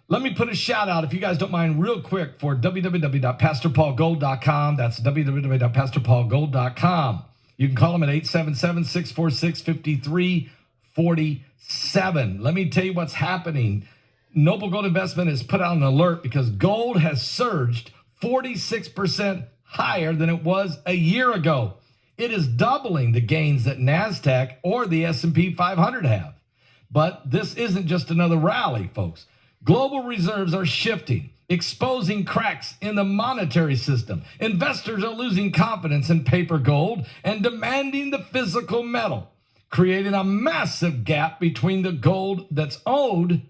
Let me put a shout out, if you guys don't mind, real quick for www.pastorpaulgold.com. That's www.pastorpaulgold.com. You can call them at 877-646-5347. Let me tell you what's happening. Noble Gold Investment has put out an alert because gold has surged 46% higher than it was a year ago. It is doubling the gains that NASDAQ or the S&P 500 have. But this isn't just another rally, folks. Global reserves are shifting, exposing cracks in the monetary system. Investors are losing confidence in paper gold and demanding the physical metal, creating a massive gap between the gold that's owed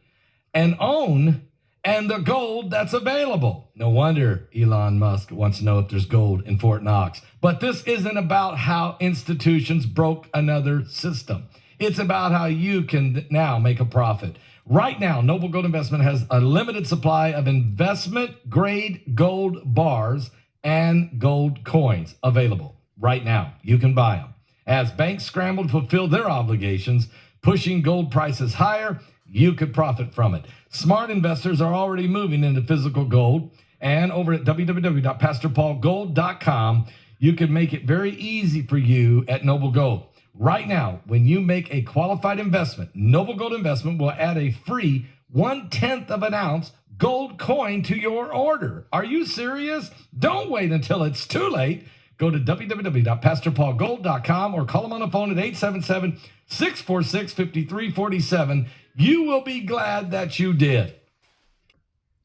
and owned and the gold that's available. No wonder Elon Musk wants to know if there's gold in Fort Knox. But this isn't about how institutions broke another system. It's about how you can now make a profit. Right now, Noble Gold Investment has a limited supply of investment-grade gold bars and gold coins available. Right now, you can buy them. As banks scramble to fulfill their obligations, pushing gold prices higher, you could profit from it. Smart investors are already moving into physical gold, and over at www.pastorpaulgold.com, you can make it very easy for you at Noble Gold. Right now, when you make a qualified investment, Noble Gold Investment will add a free 1/10 of an ounce gold coin to your order. Are you serious? Don't wait until it's too late. Go to www.pastorpaulgold.com or call them on the phone at 877-646-5347. You will be glad that you did.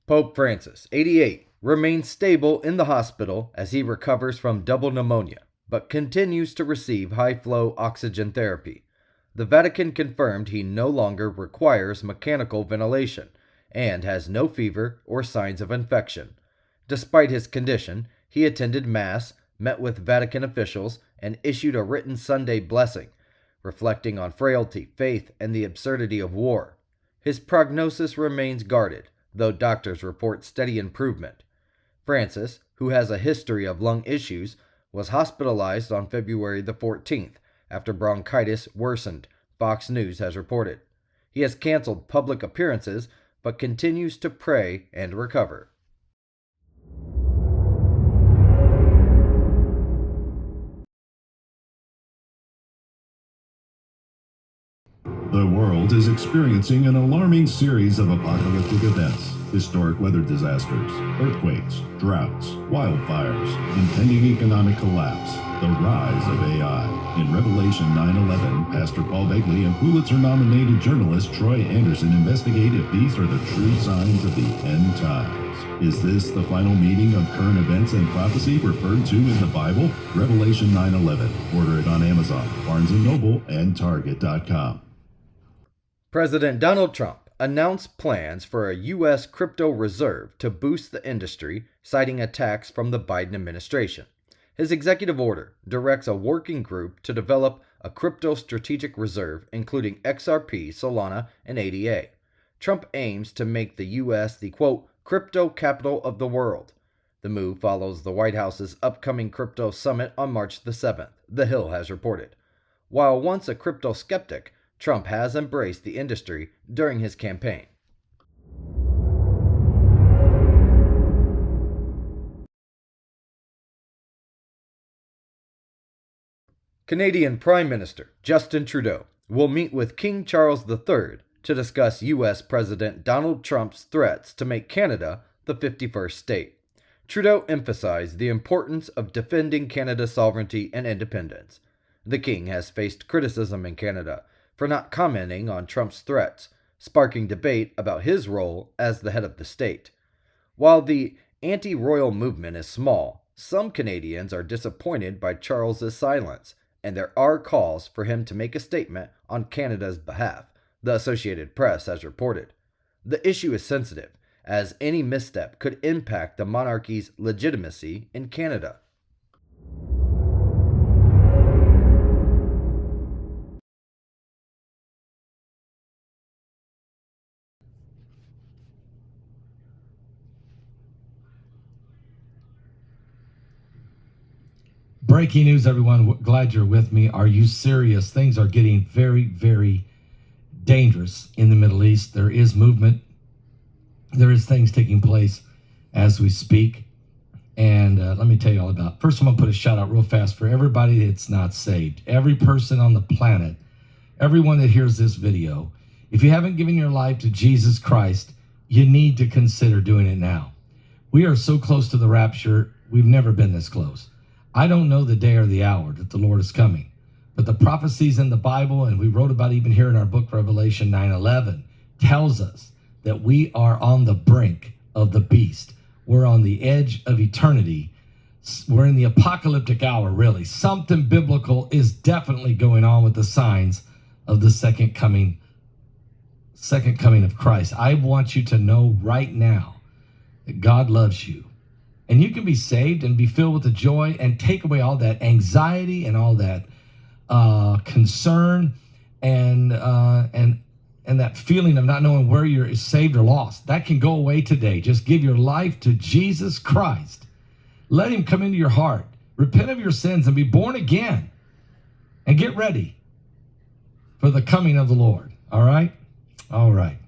Pope Francis, 88, remains stable in the hospital as he recovers from double pneumonia, but continues to receive high-flow oxygen therapy. The Vatican confirmed he no longer requires mechanical ventilation and has no fever or signs of infection. Despite his condition, he attended Mass, met with Vatican officials, and issued a written Sunday blessing, reflecting on frailty, faith, and the absurdity of war. His prognosis remains guarded, though doctors report steady improvement. Francis, who has a history of lung issues, was hospitalized on February the 14th after bronchitis worsened, Fox News has reported. He has canceled public appearances, but continues to pray and recover. The world is experiencing an alarming series of apocalyptic events, historic weather disasters, earthquakes, droughts, wildfires, impending economic collapse, the rise of AI. In Revelation 9/11, Pastor Paul Begley and Pulitzer-nominated journalist Troy Anderson investigate if these are the true signs of the end times. Is this the final meeting of current events and prophecy referred to in the Bible? Revelation 9/11. Order it on Amazon, Barnes & Noble, and Target.com. President Donald Trump announced plans for a U.S. crypto reserve to boost the industry, citing attacks from the Biden administration. His executive order directs a working group to develop a crypto strategic reserve, including XRP, Solana, and ADA. Trump aims to make the U.S. the, quote, crypto capital of the world. The move follows the White House's upcoming crypto summit on March the 7th, The Hill has reported. While once a crypto skeptic, Trump has embraced the industry during his campaign. Canadian Prime Minister Justin Trudeau will meet with King Charles III to discuss U.S. President Donald Trump's threats to make Canada the 51st state. Trudeau emphasized the importance of defending Canada's sovereignty and independence. The King has faced criticism in Canada for not commenting on Trump's threats, sparking debate about his role as the head of the state. While the anti-royal movement is small, some Canadians are disappointed by Charles's silence, and there are calls for him to make a statement on Canada's behalf, the Associated Press has reported. The issue is sensitive, as any misstep could impact the monarchy's legitimacy in Canada. Breaking news, everyone. Glad you're with me. Are you serious? Things are getting very, very dangerous in the Middle East. There is movement There is things taking place as we speak. And let me tell you all about it. First, I'm going to put a shout out real fast for everybody that's not saved. Every person on the planet, everyone that hears this video, if you haven't given your life to Jesus Christ, you need to consider doing it now. We are so close to the rapture. We've never been this close. I don't know the day or the hour that the Lord is coming, but the prophecies in the Bible, and we wrote about even here in our book, Revelation 9:11, tells us that we are on the brink of the beast. We're on the edge of eternity. We're in the apocalyptic hour, really. Something biblical is definitely going on with the signs of the second coming of Christ. I want you to know right now that God loves you. And you can be saved and be filled with the joy and take away all that anxiety and all that concern and that feeling of not knowing where you're saved or lost. That can go away today. Just give your life to Jesus Christ. Let him come into your heart. Repent of your sins and be born again. And get ready for the coming of the Lord. All right? All right.